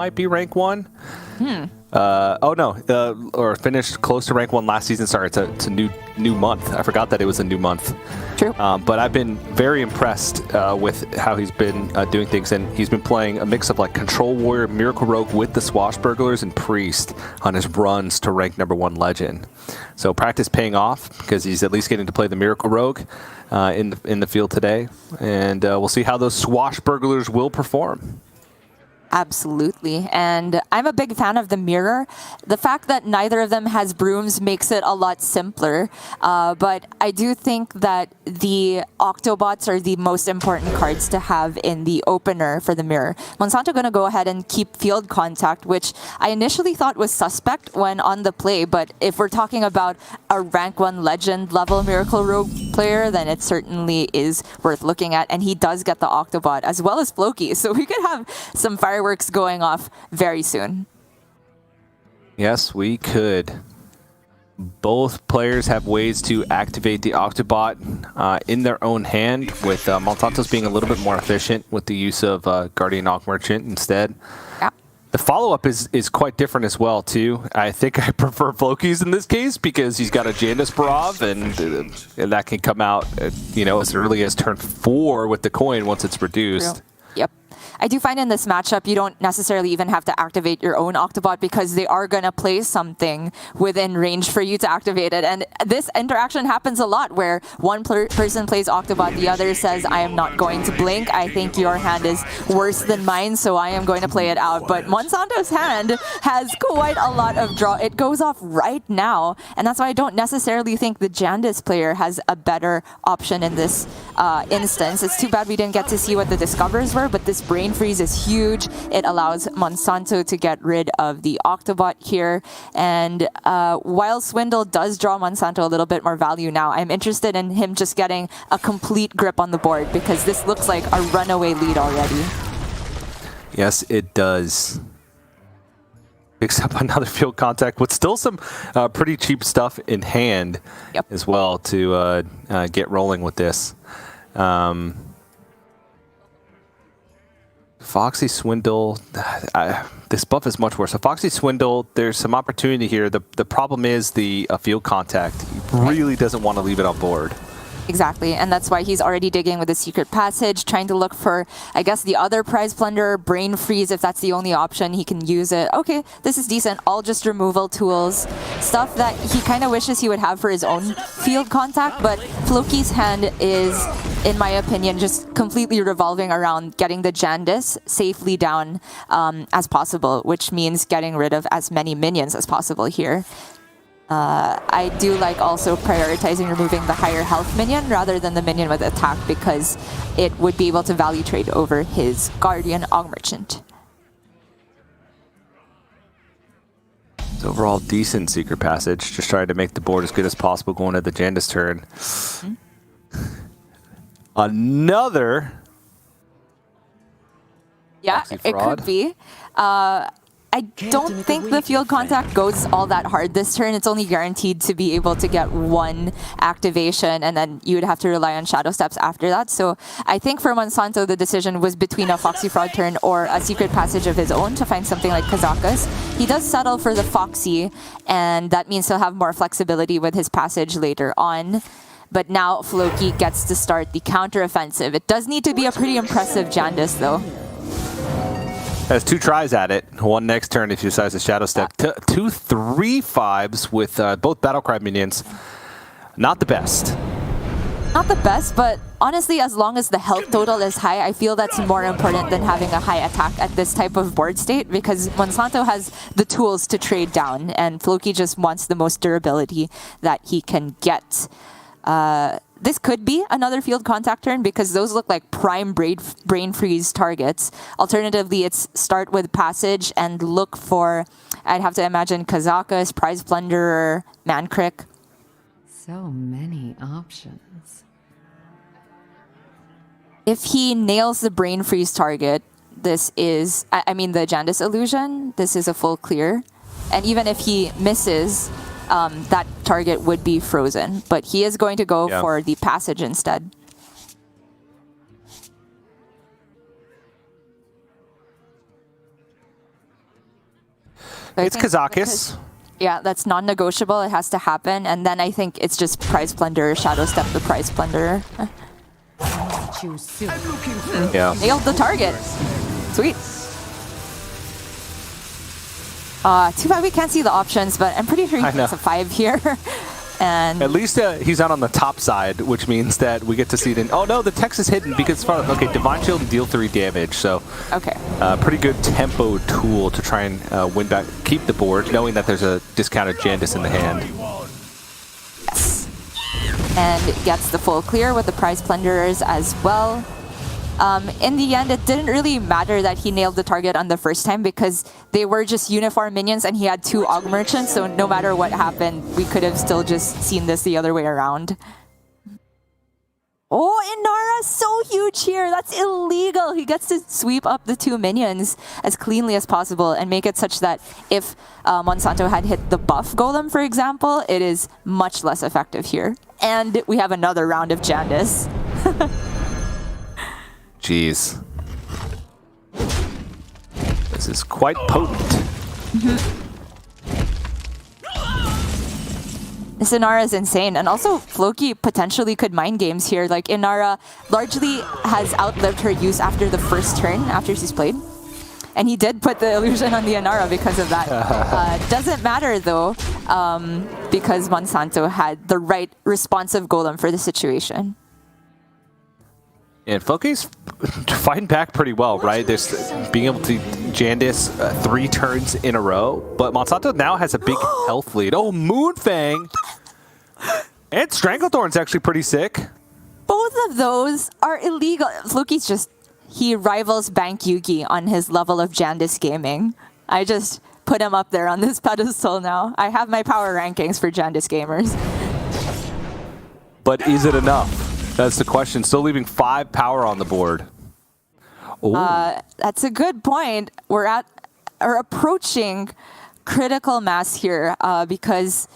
might be rank 1. Oh no, or finished close to rank 1 last season. Sorry, it's a new month. I forgot that it was a new month. True. But I've been very impressed with how he's been doing things, and he's been playing a mix of like Control Warrior, Miracle Rogue with the Swashbucklers and Priest on his runs to rank #1 Legend. So practice paying off because he's at least getting to play the Miracle Rogue in the field today, and we'll see how those Swashbucklers will perform. Absolutely. And I'm a big fan of the mirror. The fact that neither of them has brooms makes it a lot simpler. But I do think that the Octobots are the most important cards to have in the opener for the mirror. Monsanto going to go ahead and keep field contact, which I initially thought was suspect when on the play. But if we're talking about a rank 1 legend level Miracle Rogue player, then it certainly is worth looking at. And he does get the Octobot as well as Floki. So we could have some fireworks going off very soon. Yes, we could. Both players have ways to activate the Octobot in their own hand, with Monsanto's being a little bit more efficient with the use of Guardian Ogg Merchant instead. Yeah. The follow-up is quite different as well, too. I think I prefer Floki's in this case because he's got a Jandis Barov, and that can come out as early as turn 4 with the coin once it's reduced. True. Yep. I do find in this matchup, you don't necessarily even have to activate your own Octobot because they are going to play something within range for you to activate it. And this interaction happens a lot where one person plays Octobot, the other says, I am not going to blink. I think your hand is worse than mine, so I am going to play it out. But Monsanto's hand has quite a lot of draw. It goes off right now. And that's why I don't necessarily think the Jandis player has a better option in this instance. It's too bad we didn't get to see what the discovers were, but this Brain Freeze is huge. It allows Monsanto to get rid of the Octobot here. And while Swindle does draw Monsanto a little bit more value now, I'm interested in him just getting a complete grip on the board because this looks like a runaway lead already. Yes, it does. Picks up another field contact with still some pretty cheap stuff in hand as well to get rolling with this. Foxy Swindle, this buff is much worse. So Foxy Swindle, there's some opportunity here. The problem is the field contact. He really doesn't want to leave it on board. Exactly, and that's why he's already digging with the Secret Passage, trying to look for, I guess, the other Prize Plunder, Brain Freeze, if that's the only option, he can use it. Okay, this is decent, all just removal tools. Stuff that he kind of wishes he would have for his own field contact, but Floki's hand is, in my opinion, just completely revolving around getting the Jandis safely down as possible, which means getting rid of as many minions as possible here. I do like also prioritizing removing the higher health minion rather than the minion with attack because it would be able to value trade over his Guardian Ogg Merchant. It's overall decent Secret Passage, just trying to make the board as good as possible going to the Jandis turn. Another. Yeah, it could be. I don't think the field contact goes all that hard this turn. It's only guaranteed to be able to get one activation, and then you would have to rely on Shadow Steps after that. So I think for Monsanto, the decision was between a Foxy Fraud turn or a Secret Passage of his own to find something like Kazakus. He does settle for the Foxy, and that means he'll have more flexibility with his passage later on. But now Floki gets to start the counter-offensive. It does need to be a pretty impressive Jandis, though. Has 2 tries at it. One next turn if you decide to Shadow Step. 2 3/5s with both Battlecry minions. Not the best. Not the best, but honestly, as long as the health total is high, I feel that's more important than having a high attack at this type of board state because Monsanto has the tools to trade down, and Floki just wants the most durability that he can get. This could be another field contact turn because those look like prime brain freeze targets. Alternatively, it's start with passage and look for, I'd have to imagine, Kazakus, Prize Plunderer, Mankrik. So many options. If he nails the brain freeze target, this is, I mean the Jandis illusion, this is a full clear. And even if he misses, that target would be frozen, but he is going to go for the passage instead. So I It's think Kazakis. Yeah, that's non-negotiable. It has to happen. And then I think it's just Prize Plunderer, Shadow Step the Prize Plunderer. Choose soon. Yeah. Nailed the target. Sweet. Too bad we can't see the options, but I'm pretty sure he I know. gets a 5 here. And At least he's not on the top side, which means that we get to see it in... Oh, no, the text is hidden because... Okay, Divine Shield and deal 3 damage, so... okay. Pretty good tempo tool to try and win back, keep the board, knowing that there's a discounted Jandis in the hand. Yes. And gets the full clear with the Prize Plunderers as well. In the end, it didn't really matter that he nailed the target on the first time because they were just uniform minions and he had 2 Aug Merchants, so no matter what happened, we could have still just seen this the other way around. Oh, Inara's so huge here. That's illegal. He gets to sweep up the 2 minions as cleanly as possible and make it such that if Monsanto had hit the buff golem, for example, it is much less effective here. And we have another round of Jandis. Jeez. This is quite potent. This Inara is insane. And also, Floki potentially could mind games here. Like, Inara largely has outlived her use after the first turn, after she's played. And he did put the illusion on the Inara because of that. Doesn't matter, though, because Monsanto had the right responsive golem for the situation. And Floki's fighting back pretty well, right? There's being able to Jandis 3 turns in a row, but Monsanto now has a big health lead. Oh, Moonfang! And Stranglethorn's actually pretty sick. Both of those are illegal. Floki's just, he rivals Bank Yugi on his level of Jandis gaming. I just put him up there on this pedestal now. I have my power rankings for Jandis gamers. But is it enough? That's the question. Still leaving 5 power on the board. That's a good point. We're approaching critical mass here because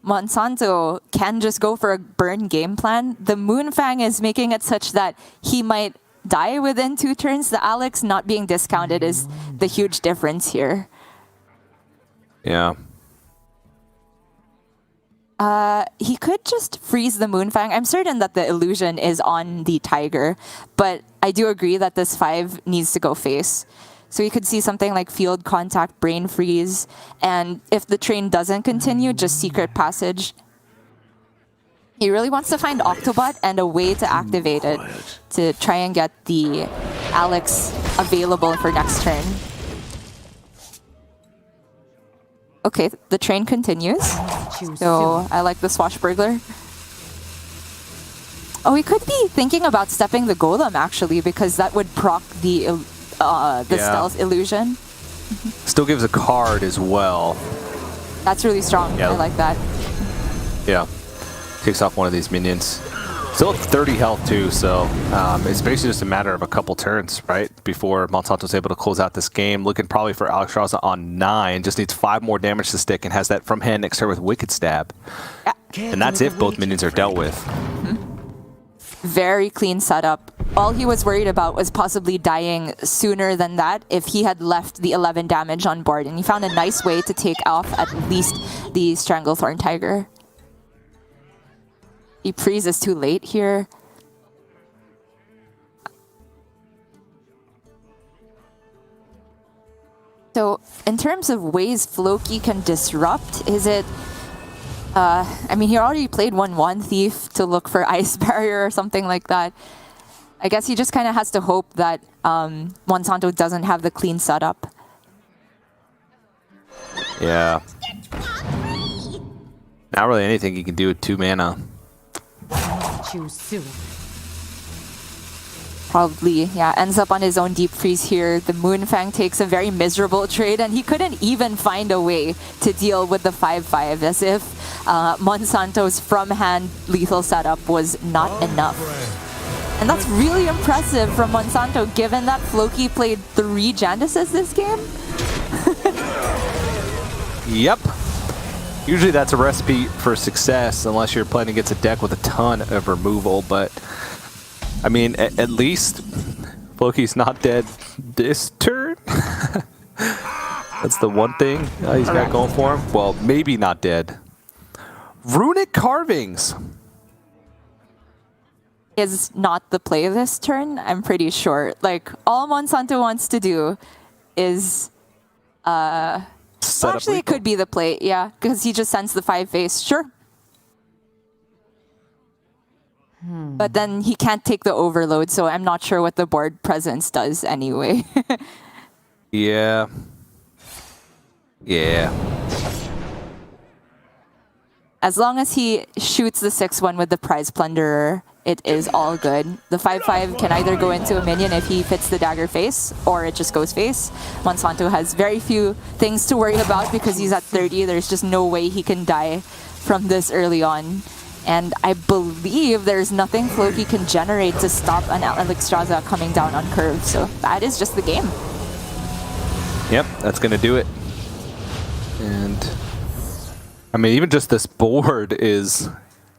Monsanto can just go for a burn game plan. The Moonfang is making it such that he might die within 2 turns. The Alex not being discounted is the huge difference here. Yeah. He could just freeze the Moonfang. I'm certain that the illusion is on the Tiger, but I do agree that this 5 needs to go face. So you could see something like Field Contact, Brain Freeze, and if the train doesn't continue, just Secret Passage. He really wants to find Octobot and a way to activate it to try and get the Alex available for next turn. Okay, the train continues. So I like the Swashbuckler. Oh, we could be thinking about stepping the Golem actually, because that would proc the stealth illusion. Still gives a card as well. That's really strong. Yeah. I like that. Yeah. Takes off one of these minions. Still at 30 health too, so it's basically just a matter of a couple turns, right? Before Monsanto's able to close out this game. Looking probably for Alex Raza on 9. Just needs 5 more damage to stick and has that from hand next turn with Wicked Stab. And that's if both minions are dealt with. Very clean setup. All he was worried about was possibly dying sooner than that if he had left the 11 damage on board. And he found a nice way to take off at least the Stranglethorn Tiger. He freezes too late here. So, in terms of ways Floki can disrupt, is it... I mean, he already played 1/1 Thief to look for Ice Barrier or something like that. I guess he just kind of has to hope that Monsanto doesn't have the clean setup. Yeah. Not really anything he can do with 2 mana. Choose soon. Probably, yeah, ends up on his own Deep Freeze here. The Moonfang takes a very miserable trade, and he couldn't even find a way to deal with the 5/5, as if Monsanto's from-hand lethal setup was not enough. And that's really impressive from Monsanto, given that Floki played 3 Jandises this game. Yep. Usually that's a recipe for success, unless you're playing against a deck with a ton of removal, but I mean, at least Floki's not dead this turn. That's the one thing he's got going for him. Well, maybe not dead. Runic Carvings is not the play this turn, I'm pretty sure. Like, all Monsanto wants to do is... actually, it could be the play, yeah, because he just sends the 5 face. Sure. But then he can't take the overload, so I'm not sure what the board presence does anyway. Yeah. Yeah. As long as he shoots the 6-1 with the Prize Plunderer, it is all good. The 5-5 can either go into a minion if he fits the dagger face, or it just goes face. Monsanto has very few things to worry about because he's at 30. There's just no way he can die from this early on. And I believe there's nothing Floki can generate to stop an Alexstrasza coming down on curve. So that is just the game. Yep, that's going to do it. And, I mean, even just this board is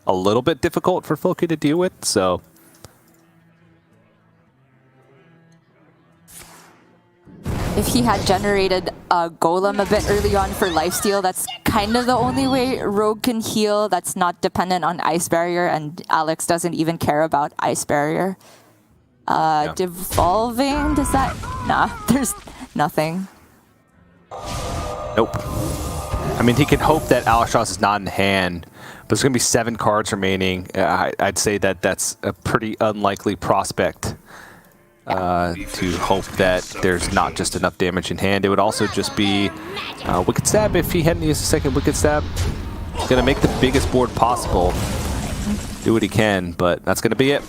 a little bit difficult for Floki to deal with, so... If he had generated a Golem a bit early on for lifesteal, that's kind of the only way Rogue can heal that's not dependent on Ice Barrier, and Alex doesn't even care about Ice Barrier. Devolving, does that... Nah, there's nothing. Nope. I mean, he can hope that Alexstrasza is not in hand, but there's going to be 7 cards remaining. I'd say that that's a pretty unlikely prospect. To hope that there's not just enough damage in hand. It would also just be Wicked Stab if he hadn't used a second Wicked Stab. He's going to make the biggest board possible. Do what he can, but that's going to be it.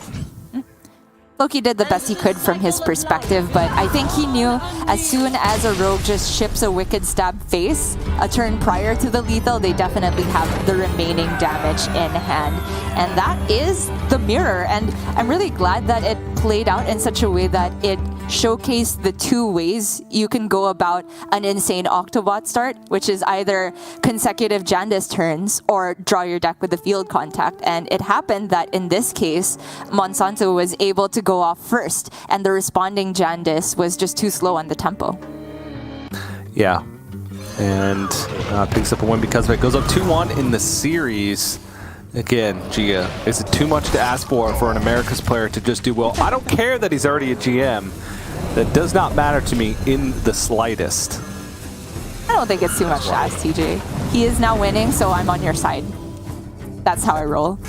Loki did the best he could from his perspective, but I think he knew as soon as a rogue just ships a Wicked Stab face, a turn prior to the lethal, they definitely have the remaining damage in hand. And that is the mirror, and I'm really glad that it played out in such a way that it showcased the 2 ways you can go about an insane Octobot start, which is either consecutive Jandis turns or draw your deck with the field contact. And it happened that in this case, Monsanto was able to go off first, and the responding Jandis was just too slow on the tempo. Yeah, and picks up a win because of it. Goes up 2-1 in the series. Again, Gia, is it too much to ask for an Americas player to just do well? I don't care that he's already a GM. That does not matter to me in the slightest. I don't think it's too much to ask, TJ. He is now winning, so I'm on your side. That's how I roll.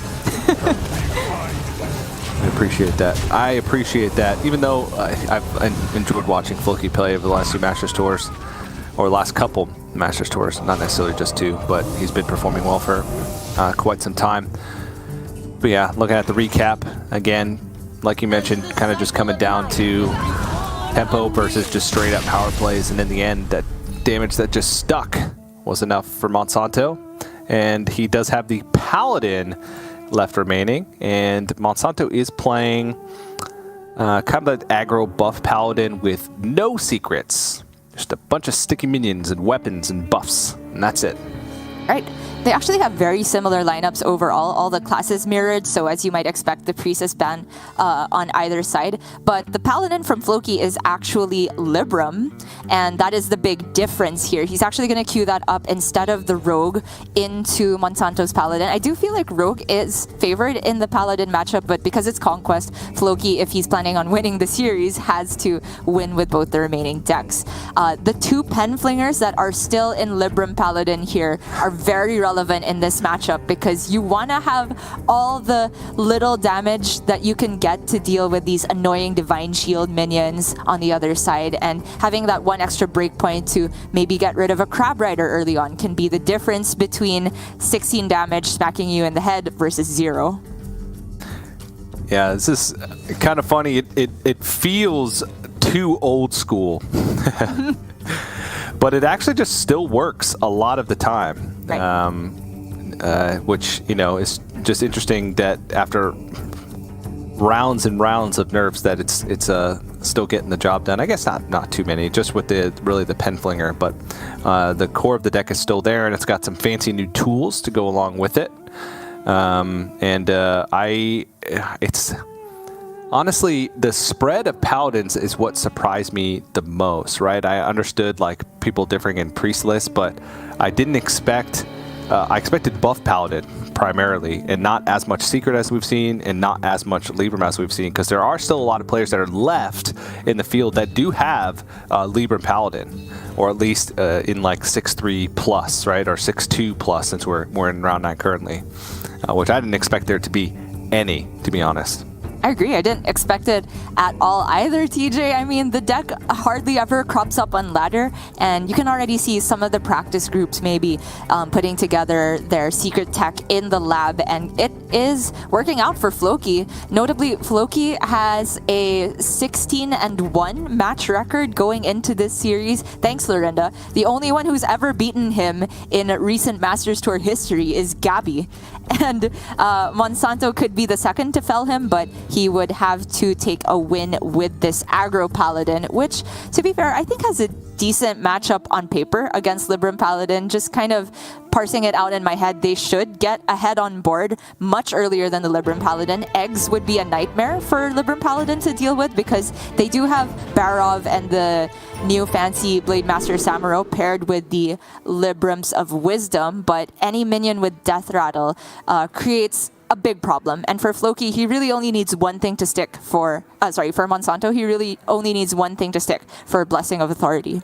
I appreciate that. I appreciate that. Even though I've enjoyed watching Floki play over the last 2 Masters Tours, or last couple Masters Tours, not necessarily just 2, but he's been performing well for quite some time. But yeah, looking at the recap, again, like you mentioned, kind of just coming down to tempo versus just straight up power plays, and in the end, that damage that just stuck was enough for Monsanto. And he does have the Paladin left remaining, and Monsanto is playing kind of an aggro buff Paladin with no secrets. Just a bunch of sticky minions and weapons and buffs, and that's it. Right. They actually have very similar lineups overall. All the classes mirrored, so as you might expect, the Priestess ban on either side. But the Paladin from Floki is actually Libram, and that is the big difference here. He's actually going to queue that up instead of the Rogue into Monsanto's Paladin. I do feel like Rogue is favored in the Paladin matchup, but because it's Conquest, Floki, if he's planning on winning the series, has to win with both the remaining decks. The 2 Pen Flingers that are still in Libram Paladin here are very relevant in this matchup because you want to have all the little damage that you can get to deal with these annoying Divine Shield minions on the other side, and having that 1 extra breakpoint to maybe get rid of a Crab Rider early on can be the difference between 16 damage smacking you in the head versus 0. Yeah, this is kind of funny. It feels too old school. But it actually just still works a lot of the time. Right. Which, you know, is just interesting that after rounds and rounds of nerfs that it's still getting the job done. I guess not too many, just with the Pen Flinger, but the core of the deck is still there, and it's got some fancy new tools to go along with it. Honestly, the spread of paladins is what surprised me the most, right? I understood like people differing in priest lists, but I didn't expect. I expected buff paladin primarily, and not as much secret as we've seen, and not as much Libram as we've seen, because there are still a lot of players that are left in the field that do have Libram paladin, or at least in like 6-3 plus, right, or 6-2 plus, since we're in round 9 currently, which I didn't expect there to be any, to be honest. I agree. I didn't expect it at all either, TJ. I mean, the deck hardly ever crops up on ladder, and you can already see some of the practice groups maybe putting together their secret tech in the lab, and it is working out for Floki. Notably, Floki has a 16-1 match record going into this series. Thanks, Lorinda. The only one who's ever beaten him in recent Masters Tour history is Gabby. And Monsanto could be the second to fell him, but he would have to take a win with this aggro paladin, which, to be fair, I think has a decent matchup on paper against Libram Paladin. Just kind of parsing it out in my head, they should get ahead on board much earlier than the Libram Paladin. Eggs would be a nightmare for Libram Paladin to deal with, because they do have Barov and the new fancy Blade Master Samuro paired with the Librams of Wisdom, but any minion with Death Rattle creates a big problem. And for Floki, he really only needs one thing to stick for Monsanto, he really only needs one thing to stick for Blessing of Authority.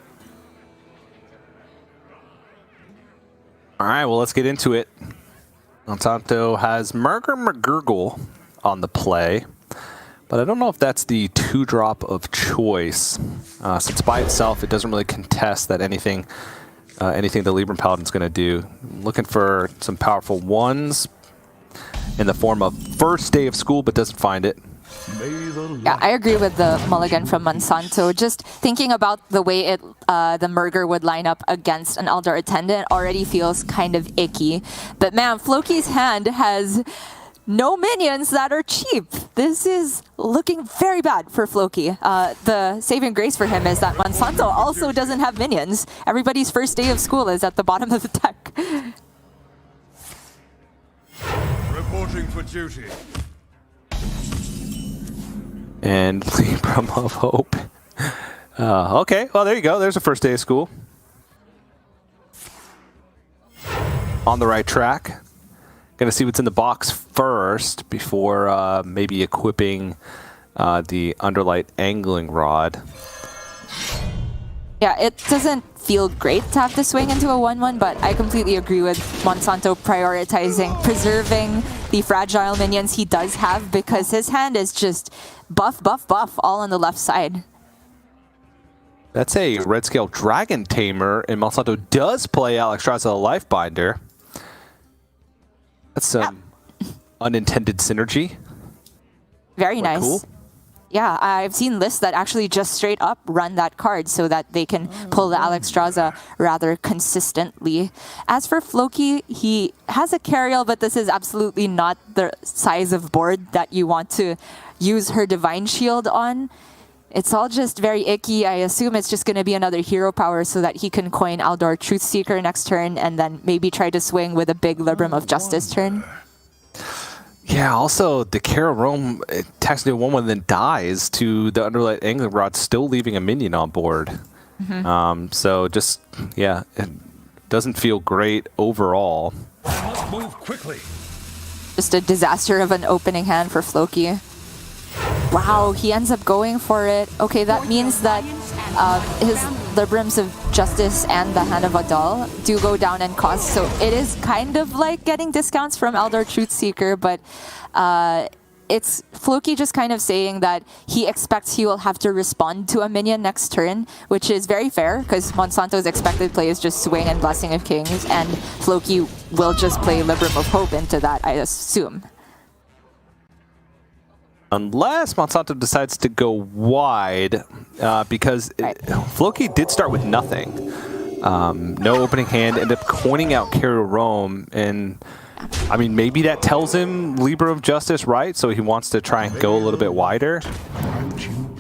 All right, well, let's get into it. Monsanto has Murgur McGurgle on the play, but I don't know if that's the 2-drop of choice, since by itself it doesn't really contest that anything the Libram Paladin's going to do. Looking for some powerful ones in the form of First Day of School, but doesn't find it. Yeah, I agree with the mulligan from Monsanto. Just thinking about the way the Murgur would line up against an Eldar Attendant already feels kind of icky. But man, Floki's hand has no minions that are cheap. This is looking very bad for Floki. The saving grace for him is that Monsanto also doesn't have minions. Everybody's First Day of School is at the bottom of the deck. Reporting for duty. And Libram of Hope. Okay, well, there you go. There's a First Day of School. On the right track. Going to see what's in the box first before maybe equipping the Underlight Angling Rod. Yeah, it doesn't feel great to have to swing into a 1-1, but I completely agree with Monsanto prioritizing preserving the fragile minions he does have, because his hand is just buff, buff, buff all on the left side. That's a Red Scale Dragon Tamer, and Monsanto does play Alexstrasza the Lifebinder. That's some unintended synergy. Very Quite nice. Cool. Yeah, I've seen lists that actually just straight up run that card so that they can pull the Alexstrasza rather consistently. As for Floki, he has a Cariel, but this is absolutely not the size of board that you want to use her Divine Shield on. It's all just very icky. I assume it's just going to be another hero power so that he can coin Aldor Truthseeker next turn and then maybe try to swing with a big Libram of Justice turn. Yeah, also the Carol Rome attacks into 1-1 then dies to the Underlight Angling Rod, still leaving a minion on board. So just, yeah, it doesn't feel great overall. Must move quickly. Just a disaster of an opening hand for Floki. Wow, he ends up going for it. Okay, that means that his Librams of Justice and the Hand of Adal do go down in cost. So it is kind of like getting discounts from Eldar Truthseeker, but it's Floki just kind of saying that he expects he will have to respond to a minion next turn, which is very fair because Monsanto's expected play is just swing and Blessing of Kings, and Floki will just play Libram of Hope into that, I assume. Unless Monsanto decides to go wide, because Floki did start with nothing. No opening hand, ended up coining out Carrier Rome, and I mean, maybe that tells him Libra of Justice, right? So he wants to try and go a little bit wider.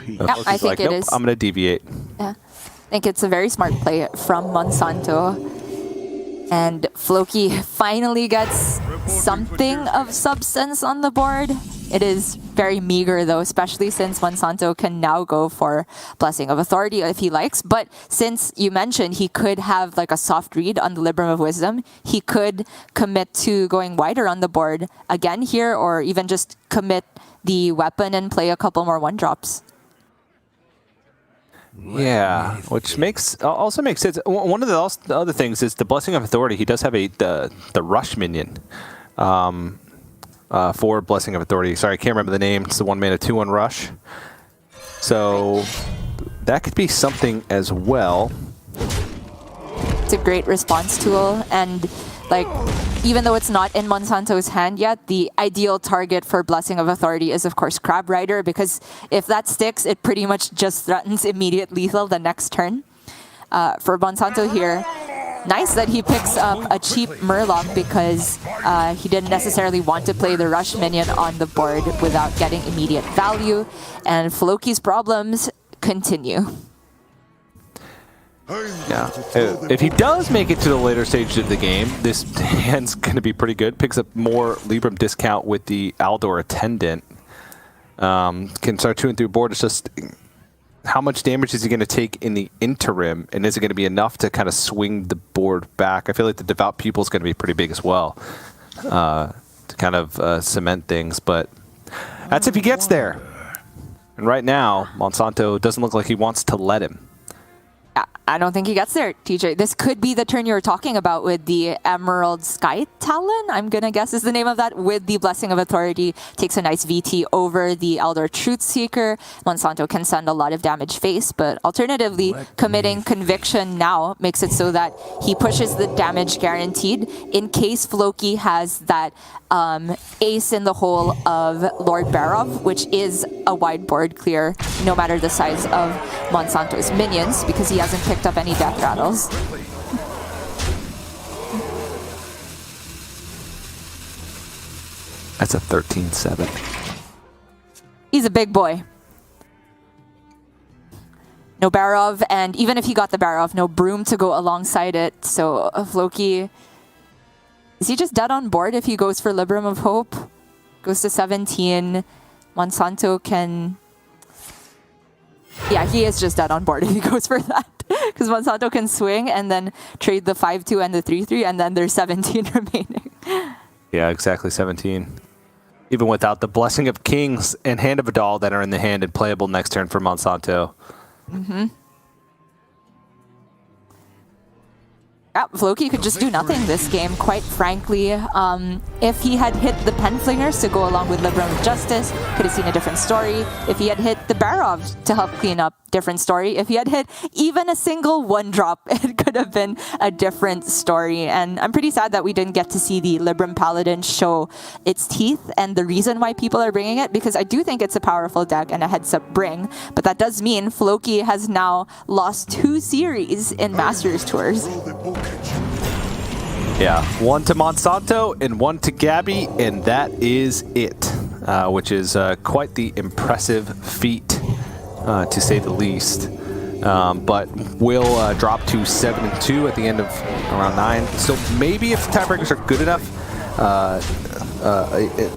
Yeah, I think it is. I'm going to deviate. Yeah, I think it's a very smart play from Monsanto. And Floki finally gets something of substance on the board. It is very meager though, especially since Monsanto can now go for Blessing of Authority if he likes. But since you mentioned he could have like a soft read on the Libram of Wisdom, he could commit to going wider on the board again here, or even just commit the weapon and play a couple more 1-drops. Yeah, which also makes sense. One of the other things is the Blessing of Authority. He does have the rush minion for Blessing of Authority. Sorry, I can't remember the name. It's the 1-mana 2/1 rush. So that could be something as well. It's a great response tool, and like even though it's not in Monsanto's hand yet, the ideal target for Blessing of Authority is of course Crab Rider, because if that sticks, it pretty much just threatens immediate lethal the next turn. For Monsanto here, nice that he picks up a cheap Murloc because he didn't necessarily want to play the rush minion on the board without getting immediate value, and Floki's problems continue. Yeah, if he does make it to the later stage of the game, this hand's going to be pretty good. Picks up more Libram discount with the Aldor Attendant. Can start chewing through board. It's just how much damage is he going to take in the interim, and is it going to be enough to kind of swing the board back? I feel like the Devout Pupil is going to be pretty big as well to kind of cement things, but that's if he gets there. And right now, Monsanto doesn't look like he wants to let him. I don't think he gets there, TJ. This could be the turn you were talking about with the Emerald Sky Talon, I'm going to guess is the name of that, with the Blessing of Authority. Takes a nice VT over the Eldar Truthseeker. Monsanto can send a lot of damage face, but alternatively, committing Conviction now makes it so that he pushes the damage guaranteed in case Floki has that ace in the hole of Lord Barov, which is a wide board clear, no matter the size of Monsanto's minions, because he hasn't picked up any death rattles. That's a 13-7. He's a big boy. No Barov, and even if he got the Barov, no Broom to go alongside it. So Floki, is he just dead on board if he goes for Libram of Hope? Goes to 17. Monsanto can... Yeah, he is just dead on board if he goes for that. Because Monsanto can swing and then trade the 5-2 and the 3-3, and then there's 17 remaining. Yeah, exactly, 17. Even without the Blessing of Kings and Hand of Adal that are in the hand and playable next turn for Monsanto. Mm-hmm. Yeah, Floki could just do nothing this game, quite frankly. If he had hit the Penflingers to go along with Libram of Justice, could have seen a different story. If he had hit the Barov to help clean up, different story. If he had hit even a single 1-drop, it could have been a different story. And I'm pretty sad that we didn't get to see the Libram Paladin show its teeth and the reason why people are bringing it, because I do think it's a powerful deck and a heads-up bring. But that does mean Floki has now lost 2 series in Masters Tours. Yeah, 1 to Monsanto and 1 to Gabby, and that is it, which is quite the impressive feat, to say the least. But we'll drop to 7-2 at the end of round 9. So maybe if tiebreakers are good enough,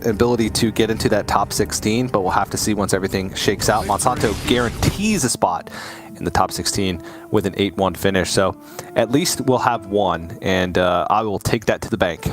ability to get into that top 16, but we'll have to see once everything shakes out. Monsanto guarantees a spot in the top 16 with an 8-1 finish. So at least we'll have 1, and I will take that to the bank.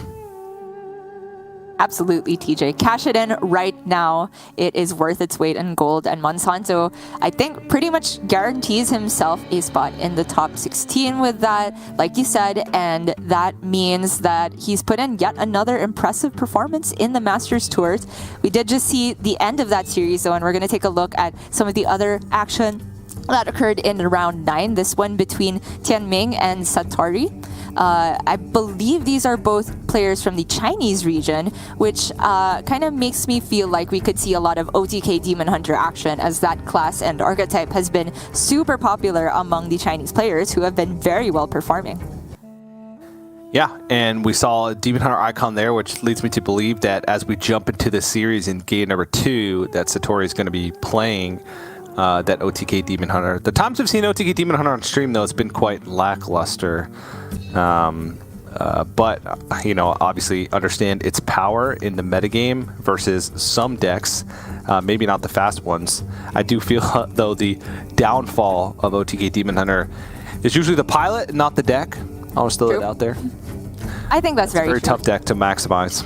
Absolutely, TJ. Cash it in right now. It is worth its weight in gold. And Monsanto, I think, pretty much guarantees himself a spot in the top 16 with that, like you said. And that means that he's put in yet another impressive performance in the Masters Tours. We did just see the end of that series, though, and we're going to take a look at some of the other action that occurred in round 9. This one between Tianming and Satori. I believe these are both players from the Chinese region, which kind of makes me feel like we could see a lot of OTK Demon Hunter action, as that class and archetype has been super popular among the Chinese players who have been very well performing. Yeah, and we saw a Demon Hunter icon there, which leads me to believe that as we jump into the series in game number 2, that Satori is going to be playing that OTK Demon Hunter. The times we've seen OTK Demon Hunter on stream, though, it's been quite lackluster. But, obviously understand its power in the metagame versus some decks, maybe not the fast ones. I do feel, though, the downfall of OTK Demon Hunter is usually the pilot, not the deck. I'll just throw it out there. I think that's very Very true. tough deck to maximize.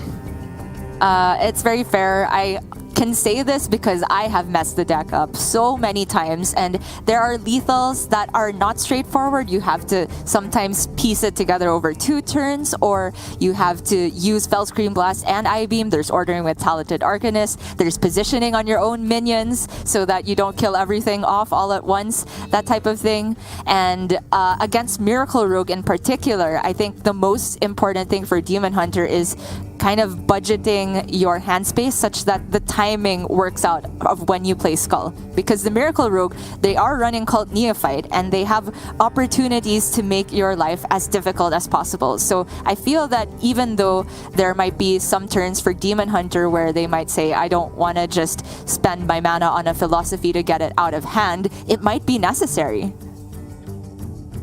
It's very fair. I can say this because I have messed the deck up so many times, and there are lethals that are not straightforward. You have to sometimes piece it together over 2 turns, or you have to use Fell Scream Blast and Eye Beam. There's ordering with Talented Arcanist. There's positioning on your own minions so that you don't kill everything off all at once, that type of thing. And against Miracle Rogue in particular, I think the most important thing for Demon Hunter is kind of budgeting your hand space such that the timing works out of when you play Skull. Because the Miracle Rogue, they are running Cult Neophyte, and they have opportunities to make your life as difficult as possible. So I feel that even though there might be some turns for Demon Hunter where they might say, I don't want to just spend my mana on a philosophy to get it out of hand, it might be necessary.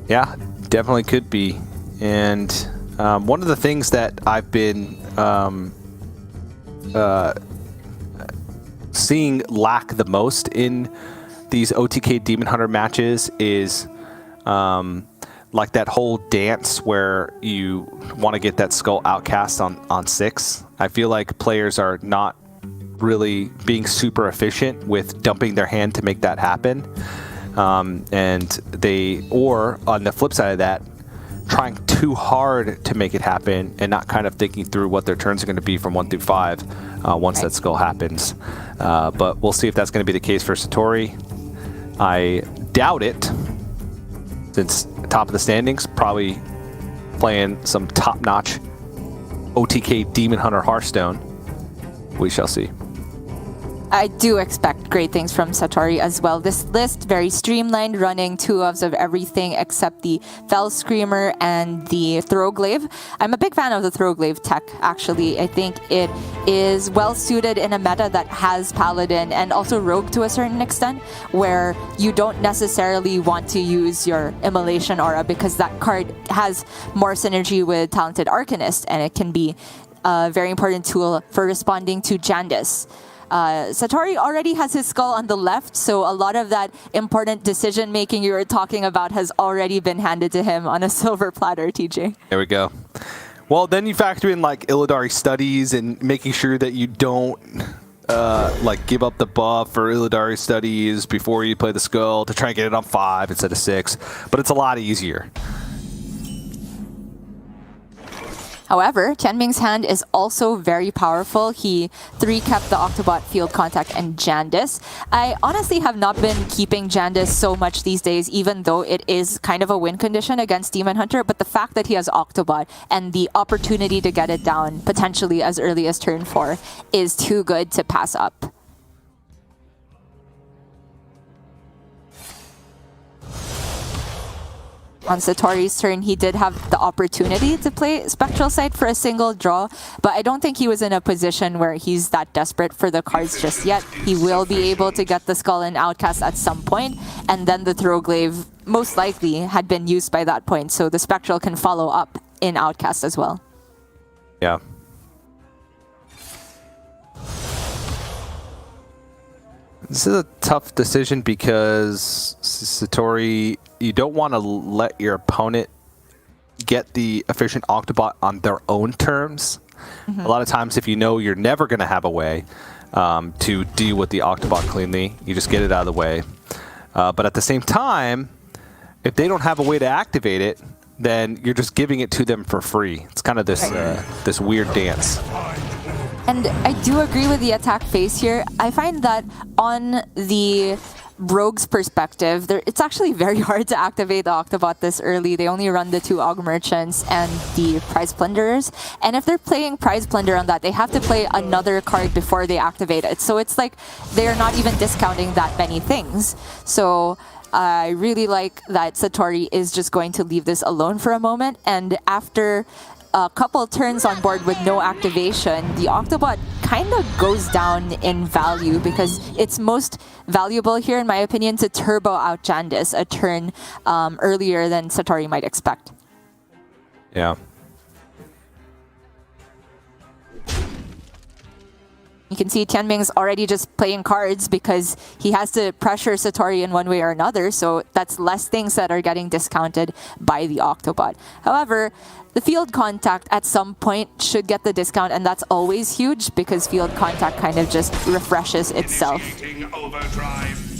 Yeah, definitely could be. And one of the things that I've been seeing lack the most in these OTK Demon Hunter matches is like that whole dance where you want to get that Skull Outcast on 6. I feel like players are not really being super efficient with dumping their hand to make that happen. And they, or on the flip side of that, trying too hard to make it happen and not kind of thinking through what their turns are going to be from 1 through 5 once that skull happens. But we'll see if that's going to be the case for Satori. I doubt it, since top of the standings, probably playing some top-notch OTK Demon Hunter Hearthstone. We shall see. I do expect great things from Satori as well. This list, very streamlined, running 2-ofs of everything except the Fell Screamer and the Throwglaive. I'm a big fan of the Throwglaive tech, actually. I think it is well suited in a meta that has Paladin and also Rogue to a certain extent, where you don't necessarily want to use your Immolation Aura because that card has more synergy with Talented Arcanist, and it can be a very important tool for responding to Jandice. Satori already has his skull on the left, so a lot of that important decision making you were talking about has already been handed to him on a silver platter, TJ. There we go. Well, then you factor in like Illidari studies and making sure that you don't like give up the buff for Illidari studies before you play the skull to try and get it on 5 instead of 6, but it's a lot easier. However, Tianming's hand is also very powerful. He 3-kept the Octobot, Field Contact, and Jandice. I honestly have not been keeping Jandice so much these days, even though it is kind of a win condition against Demon Hunter, but the fact that he has Octobot and the opportunity to get it down potentially as early as turn 4 is too good to pass up. On Satori's turn, he did have the opportunity to play Spectral Sight for a single draw, but I don't think he was in a position where he's that desperate for the cards just yet. He will be able to get the Skull and Outcast at some point, and then the Throwglaive most likely had been used by that point, so the Spectral can follow up in Outcast as well. Yeah. This is a tough decision because Satori, you don't want to let your opponent get the efficient Octobot on their own terms. Mm-hmm. A lot of times, if you know you're never going to have a way to deal with the Octobot cleanly, you just get it out of the way. But at the same time, if they don't have a way to activate it, then you're just giving it to them for free. It's kind of this this weird dance. And I do agree with the attack phase here. I find that on the Rogue's perspective, it's actually very hard to activate the Octobot this early. They only run the 2 Aug Merchants and the Prize Plunderers. And if they're playing Prize Plunder on that, they have to play another card before they activate it. So it's like they're not even discounting that many things. So I really like that Satori is just going to leave this alone for a moment. And after a couple turns on board with no activation, the Octobot kind of goes down in value because it's most valuable here, in my opinion, to turbo out Jandice a turn earlier than Satori might expect. Yeah. You can see Tianming's already just playing cards because he has to pressure Satori in one way or another, so that's less things that are getting discounted by the Octobot. However, the field contact at some point should get the discount, and that's always huge because field contact kind of just refreshes itself. Initiating overdrive.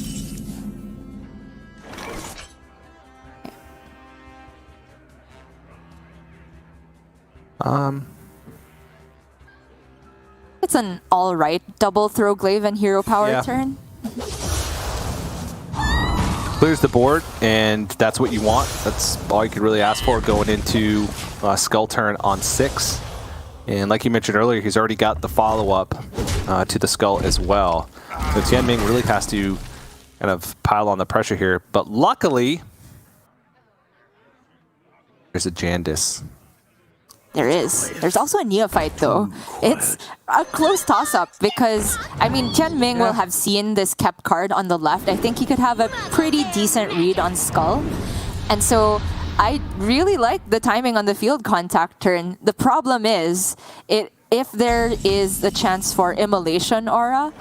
It's an alright double throw glaive and hero power Yeah. turn. Clears the board, and that's what you want. That's all you could really ask for going into Skull turn on 6. And like you mentioned earlier, he's already got the follow-up to the Skull as well. So Tianming really has to kind of pile on the pressure here. But luckily, there's a Jandis. There is. There's also a Neophyte, though. It's a close toss-up because, I mean, Tianming will have seen this kept card on the left. I think he could have a pretty decent read on Skull. And so I really like the timing on the field contact turn. The problem is, if there is the chance for Immolation Aura,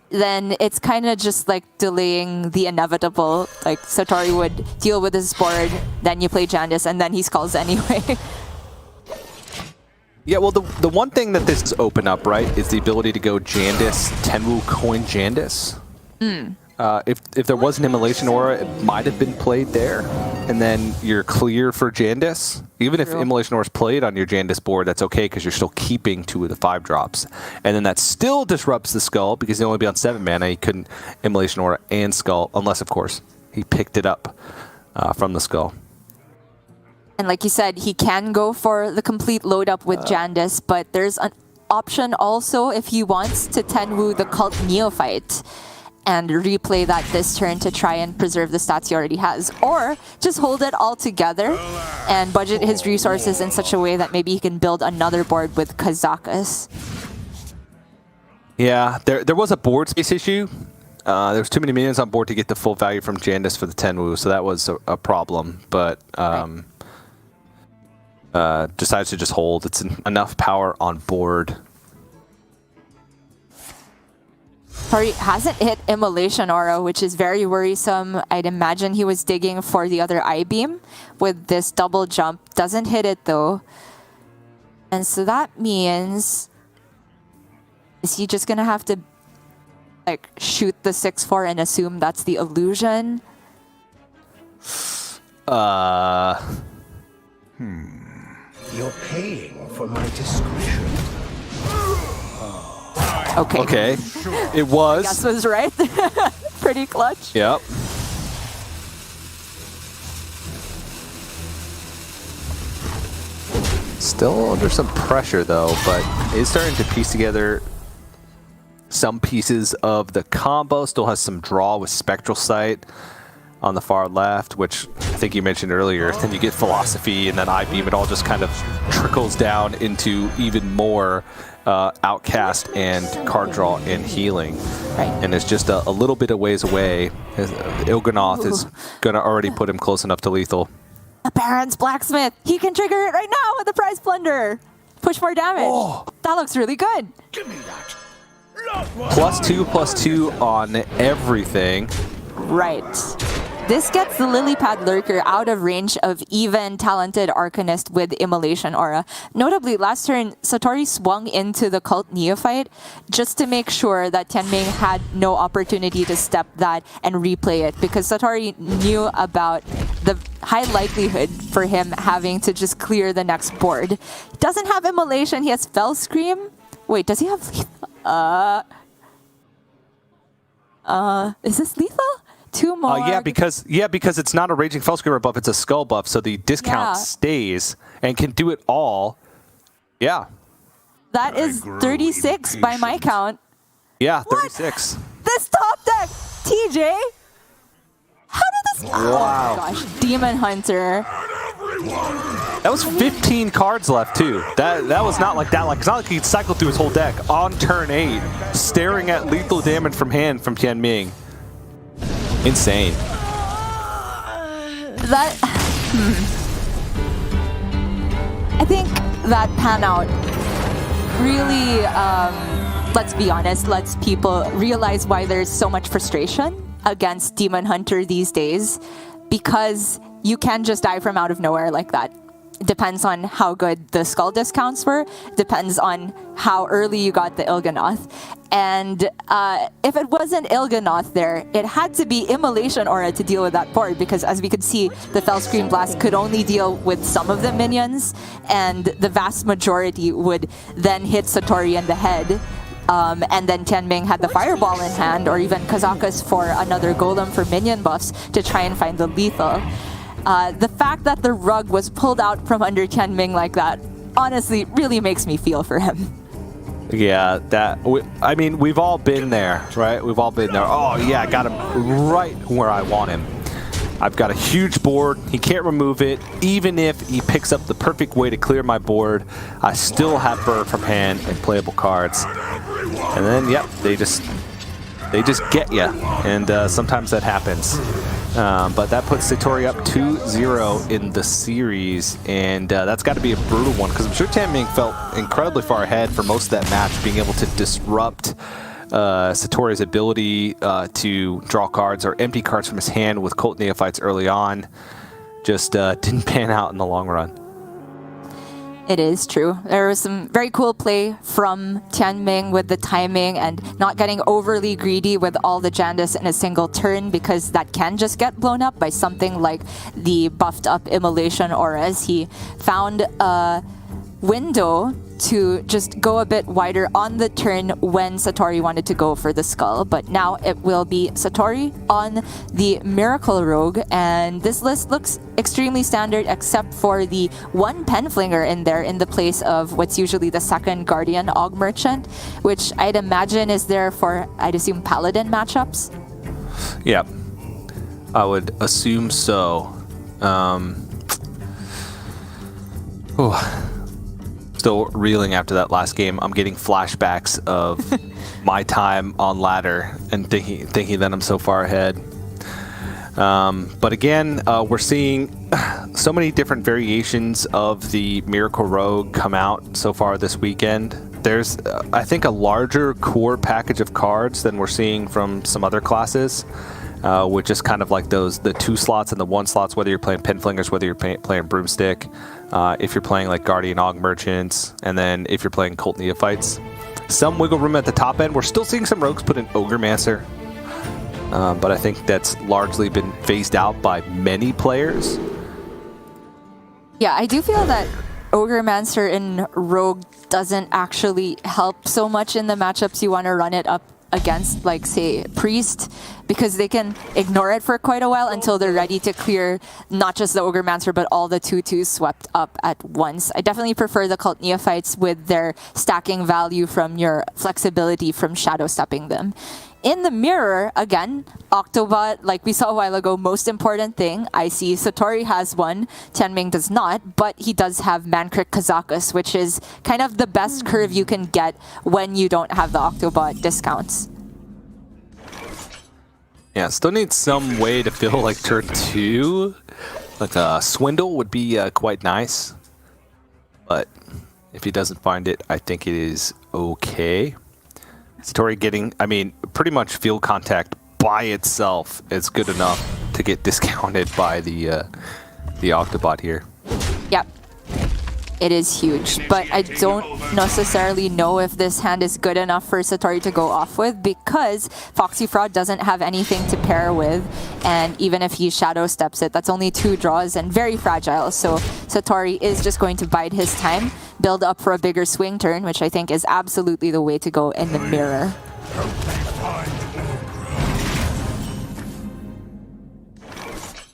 then it's kind of just like delaying the inevitable. Like, Satori would deal with his board, then you play Jandis, and then he Skulls anyway. Yeah, well, the one thing that this open up, right, is the ability to go Jandis, Tenwu coin Jandis. If there was an Immolation Aura, it might have been played there, and then you're clear for Jandis. Even if Immolation Aura is played on your Jandis board, that's okay because you're still keeping 2 of the 5 drops. And then that still disrupts the Skull because he'd only be on 7 mana. He couldn't Immolation Aura and Skull, unless, of course, he picked it up from the Skull. And like you said, he can go for the complete load up with Jandis, but there's an option also if he wants to Tenwu the Cult Neophyte and replay that this turn to try and preserve the stats he already has. Or just hold it all together and budget his resources in such a way that maybe he can build another board with Kazakus. Yeah, there was a board space issue. There was too many minions on board to get the full value from Jandis for the Tenwu, so that was a problem. But decides to just hold. It's enough power on board. Sorry, hasn't hit Immolation Aura, which is very worrisome. I'd imagine he was digging for the other I-Beam with this double jump. Doesn't hit it though. And so that means... Is he just gonna have to like shoot the 6/4 and assume that's the illusion? You're paying for my discretion. Okay. Okay, it was. Guess was right. Pretty clutch. Yep. Still under some pressure though, but is starting to piece together some pieces of the combo. Still has some draw with Spectral Sight on the far left, which I think you mentioned earlier. Then you get Philosophy and then I-Beam. It all just kind of trickles down into even more Outcast and card draw and healing. Right. And it's just a little bit of ways away. Il'gynoth is going to already put him close enough to lethal. The Baron's Blacksmith. He can trigger it right now with the Prize Plunder. Push more damage. Oh. That looks really good. Give me that. +2/+2 on everything. Right. This gets the Lilypad Lurker out of range of even talented Arcanist with Immolation Aura. Notably, last turn, Satori swung into the Cult Neophyte just to make sure that Tianming had no opportunity to step that and replay it, because Satori knew about the high likelihood for him having to just clear the next board. He doesn't have Immolation, he has Fell Scream. Wait, does he have lethal? Is this lethal? 2 more. Yeah, because it's not a Raging Fellscreamer buff, it's a Skull buff, so the discount Yeah. stays and can do it all. Yeah. That is 36 by my count. Yeah, What? 36. This top deck, TJ. How did this? Wow. Oh my gosh, Demon Hunter. That was 15 cards left too. That was not like that. Like, it's not like he could cycle through his whole deck on turn 8, staring at lethal damage from hand from Tianming. Insane. That. I think that pan out really let's be honest, lets people realize why there's so much frustration against Demon Hunter these days, because you can just die from out of nowhere like that. It depends on how good the skull discounts were, depends on how early you got the Il'gynoth. And if it wasn't Il'gynoth there, it had to be Immolation Aura to deal with that board, because as we could see, the Fell Scream Blast could only deal with some of the minions, and the vast majority would then hit Satori in the head. And then Tianming had the Fireball in hand, or even Kazakus for another Golem for minion buffs to try and find the lethal. The fact that the rug was pulled out from under Tianming like that, honestly, really makes me feel for him. Yeah, I mean, we've all been there, right? We've all been there. Oh, yeah, I got him right where I want him. I've got a huge board. He can't remove it. Even if he picks up the perfect way to clear my board, I still have Burr from hand and playable cards. And then, yep, they just get you. And sometimes that happens. But that puts Satori up 2-0 in the series, and that's got to be a brutal one, because I'm sure Tianming felt incredibly far ahead for most of that match, being able to disrupt Satori's ability to draw cards or empty cards from his hand with Cult Neophytes early on. Just didn't pan out in the long run. It is true. There was some very cool play from Tianming with the timing and not getting overly greedy with all the Jandas in a single turn, because that can just get blown up by something like the buffed up Immolation Auras. He found a window to just go a bit wider on the turn when Satori wanted to go for the skull, but now it will be Satori on the Miracle Rogue, and this list looks extremely standard except for the one Penflinger in there in the place of what's usually the second Guardian Og Merchant, which I'd imagine is there for, I'd assume, Paladin matchups. Yeah, I would assume so. Still reeling after that last game. I'm getting flashbacks of my time on ladder and thinking that I'm so far ahead. But again, we're seeing so many different variations of the Miracle Rogue come out so far this weekend. There's, I think, a larger core package of cards than we're seeing from some other classes, with just kind of like the 2 slots and the 1 slots, whether you're playing Penflingers, whether you're playing Broomstick, if you're playing like Guardian Og Merchants, and then if you're playing Cult Neophytes. Some wiggle room at the top end. We're still seeing some rogues put in Orgrimmar, but I think that's largely been phased out by many players. Yeah, I do feel that Orgrimmar in Rogue doesn't actually help so much in the matchups you want to run it up against, like, say, Priest, because they can ignore it for quite a while until they're ready to clear not just the Orgrimmar, but all the 2/2s swept up at once. I definitely prefer the Cult Neophytes with their stacking value from your flexibility from shadow stepping them. In the mirror, again, Octobot, like we saw a while ago, most important thing, I see Satori has one, Tianming does not, but he does have Mankrik Kazakus, which is kind of the best curve you can get when you don't have the Octobot discounts. Yeah, still need some way to feel like turn 2. Like a Swindle would be quite nice. But if he doesn't find it, I think it is okay. Satori getting, I mean, pretty much field contact by itself is good enough to get discounted by the Octobot here. Yep. It is huge, but I don't necessarily know if this hand is good enough for Satori to go off with, because Foxy Fraud doesn't have anything to pair with, and even if he shadow steps it, that's only 2 draws and very fragile, so Satori is just going to bide his time, build up for a bigger swing turn, which I think is absolutely the way to go in the mirror.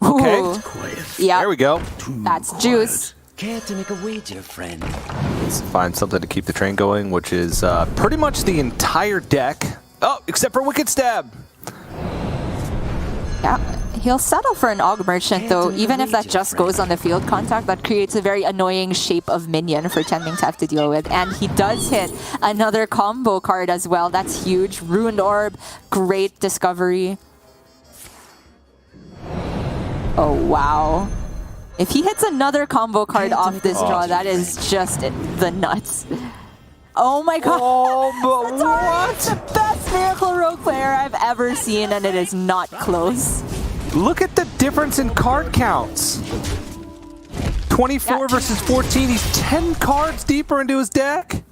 Okay. Ooh. Yeah, There we go. that's juice. Care to make a wager, friend? Let's find something to keep the train going, which is pretty much the entire deck. Oh, except for Wicked Stab. Yeah, he'll settle for an Og Merchant though, even if that just goes on the field contact. That creates a very annoying shape of minion for Tianming to have to deal with. And he does hit another combo card as well. That's huge. Ruined Orb, great discovery. Oh, wow. If he hits another combo card off this draw, that is just the nuts. Oh my god. Oh, but Satori is what? the best Miracle Rogue player I've ever seen, and it is not close. Look at the difference in card counts. 24 Yeah. versus 14. He's 10 cards deeper into his deck.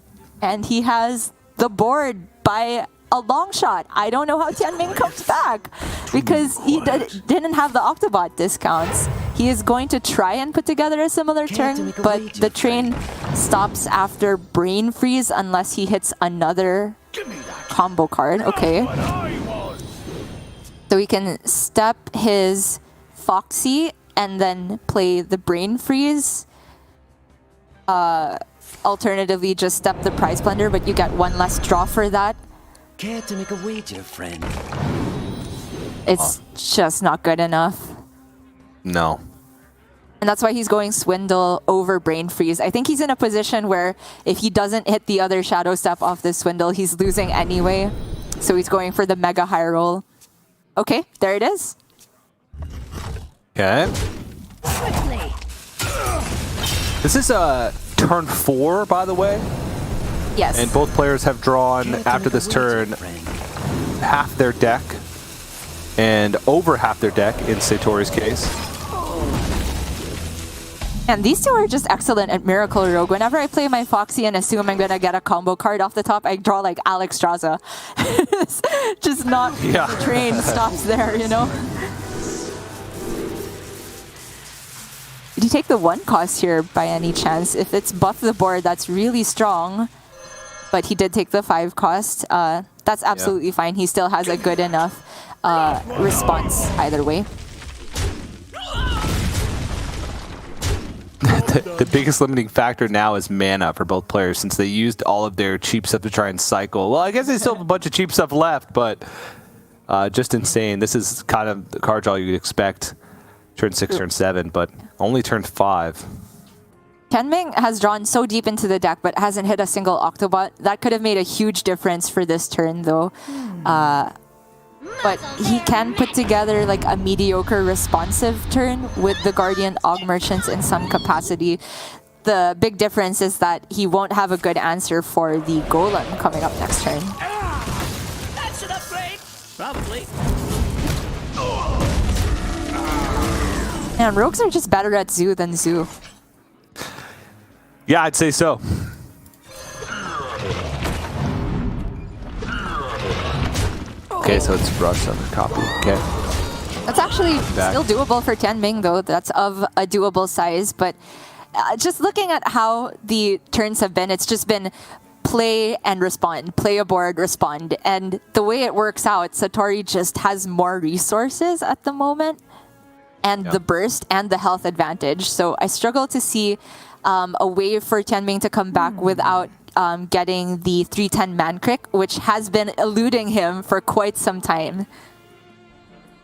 And he has the board by a long shot. I don't know how Tianming comes back because he didn't have the Octobot discounts. He is going to try and put together a similar turn, but the train stops after Brain Freeze unless he hits another combo card. Okay. So he can step his Foxy and then play the Brain Freeze. Alternatively, just step the Prize Blender, but you get one less draw for that. Care to make a wager, friend? It's just not good enough. No. And that's why he's going Swindle over Brain Freeze. I think he's in a position where if he doesn't hit the other Shadow Step off this Swindle, he's losing anyway. So he's going for the Mega High Roll. Okay, there it is. Okay. This is turn 4, by the way. Yes. And both players have drawn, after this turn, half their deck. And over half their deck, in Satori's case. And these two are just excellent at Miracle Rogue. Whenever I play my Foxy and assume I'm gonna get a combo card off the top, I draw like Alex Straza. It's just not Yeah. the train stops there, you know? Did you take the 1 cost here by any chance? If it's buff the board, that's really strong. But he did take the 5 cost. That's absolutely fine. He still has a good enough response either way. The biggest limiting factor now is mana for both players since they used all of their cheap stuff to try and cycle. Well, I guess they still have a bunch of cheap stuff left, but just insane. This is kind of the card draw you'd expect turn 6, turn 7, but only turn 5. Tianming has drawn so deep into the deck but hasn't hit a single Octobot. That could have made a huge difference for this turn though. But he can put together like a mediocre responsive turn with the Guardian Og Merchants in some capacity. The big difference is that he won't have a good answer for the Golem coming up next turn. That's an upgrade. Probably. And rogues are just better at Zoo than Zoo. Yeah, I'd say so. Okay, so it's Rush on the copy. Okay. That's actually Back. still doable for Tianming though. That's of a doable size, but just looking at how the turns have been, it's just been play and respond, play a board, respond. And the way it works out, Satori just has more resources at the moment and the burst and the health advantage. So I struggle to see a way for Tianming to come back without getting the 310 Mancrick, which has been eluding him for quite some time.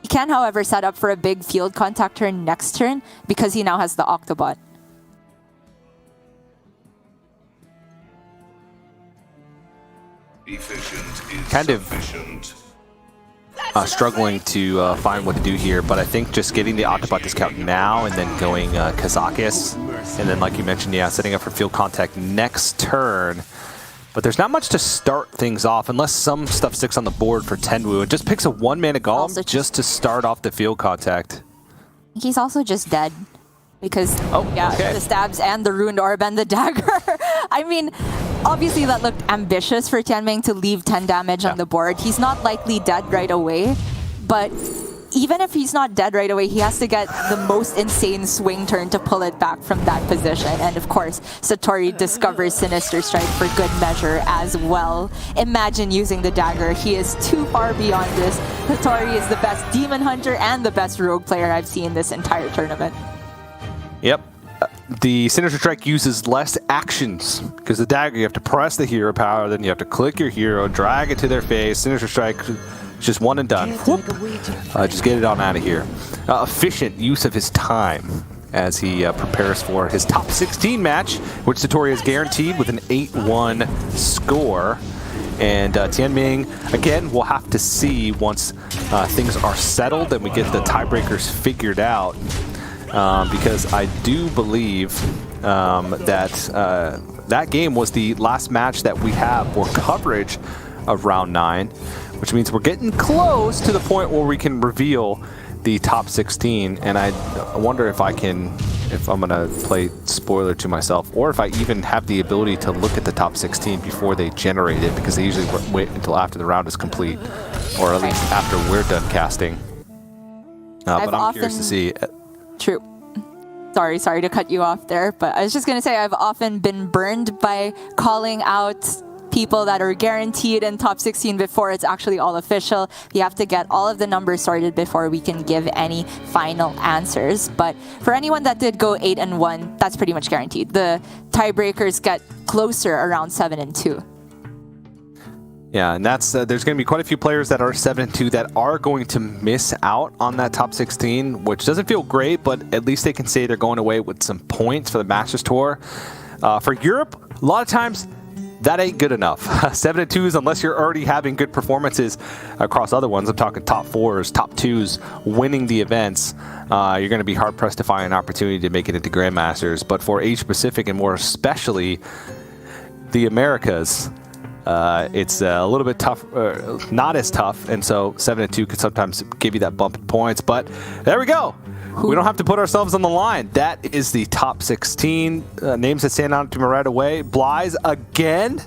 He can, however, set up for a big field contact turn next turn because he now has the Octobot. Kind of struggling to find what to do here, but I think just getting the Octobot discount now and then going Kazakis, and then like you mentioned, yeah, setting up for field contact next turn. But there's not much to start things off unless some stuff sticks on the board for Tenwu. It just picks a 1-mana Golem just to start off the field contact. He's also just dead. Because, okay. the stabs and the Ruined Orb and the dagger. I mean, obviously that looked ambitious for Tianming to leave 10 damage on the board. He's not likely dead right away, but even if he's not dead right away, he has to get the most insane swing turn to pull it back from that position. And of course, Satori discovers Sinister Strike for good measure as well. Imagine using the dagger. He is too far beyond this. Satori is the best Demon Hunter and the best Rogue player I've seen this entire tournament. Yep. The Sinister Strike uses less actions because the dagger, you have to press the hero power, then you have to click your hero, drag it to their face. Sinister Strike, just one and done. Whoop. Just get it on out of here. Efficient use of his time as he prepares for his top 16 match, which Satori is guaranteed with an 8-1 score. And Tianming, again, we'll have to see once things are settled and we get the tiebreakers figured out. Because I do believe that game was the last match that we have for coverage of round 9, which means we're getting close to the point where we can reveal the top 16. And I wonder if I'm gonna play spoiler to myself, or if I even have the ability to look at the top 16 before they generate it, because they usually wait until after the round is complete, or at least after we're done casting. But I'm curious to see. True. Sorry to cut you off there, but I was just gonna say I've often been burned by calling out people that are guaranteed in top 16 before it's actually all official. You have to get all of the numbers sorted before we can give any final answers. But for anyone that did go 8-1, that's pretty much guaranteed. The tiebreakers get closer around 7-2. Yeah, and that's there's going to be quite a few players that are 7-2 that are going to miss out on that top 16, which doesn't feel great, but at least they can say they're going away with some points for the Masters Tour. For Europe, a lot of times that ain't good enough. 7-2s, unless you're already having good performances across other ones. I'm talking top 4s, top 2s, winning the events. You're going to be hard-pressed to find an opportunity to make it into Grandmasters. But for Asia-Pacific, and more especially the Americas, it's a little bit tough, not as tough, and so 7-2 could sometimes give you that bump in points. But there we go. We don't have to put ourselves on the line. That is the top 16. Names that stand out to me right away. Bly's again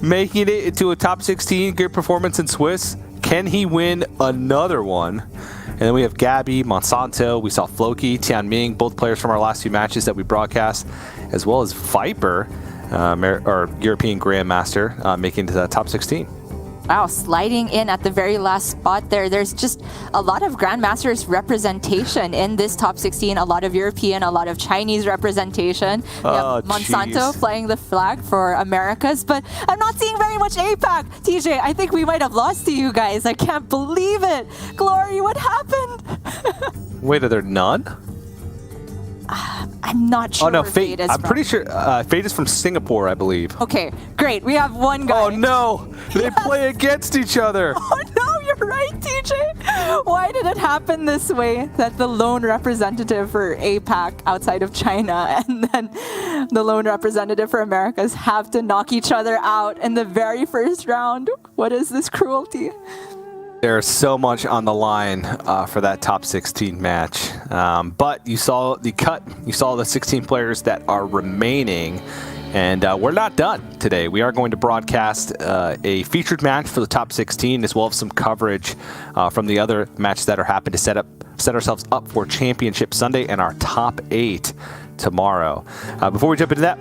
making it into a top 16. Good performance in Swiss. Can he win another one? And then we have Gabby, Monsanto. We saw Floki, Tianming, both players from our last few matches that we broadcast, as well as Viper, our European Grandmaster, making it to that top 16. Wow, sliding in at the very last spot there. There's just a lot of Grandmasters representation in this top 16. A lot of European, a lot of Chinese representation. We have Monsanto flying the flag for Americas, but I'm not seeing very much APAC. TJ, I think we might have lost to you guys. I can't believe it. Glory, what happened? Wait, are there none? I'm not sure. Oh no, where Fate. Is I'm from. pretty sure Fate is from Singapore, I believe. Okay, great. We have one guy. Oh no, they play against each other. Oh no, you're right, TJ. Why did it happen this way? That the lone representative for APAC outside of China and then the lone representative for Americas have to knock each other out in the very first round. What is this cruelty? There's so much on the line for that top 16 match. But you saw the cut. You saw the 16 players that are remaining. And we're not done today. We are going to broadcast a featured match for the top 16, as well as some coverage from the other matches that are happening to set ourselves up for Championship Sunday and our top 8 tomorrow. Before we jump into that,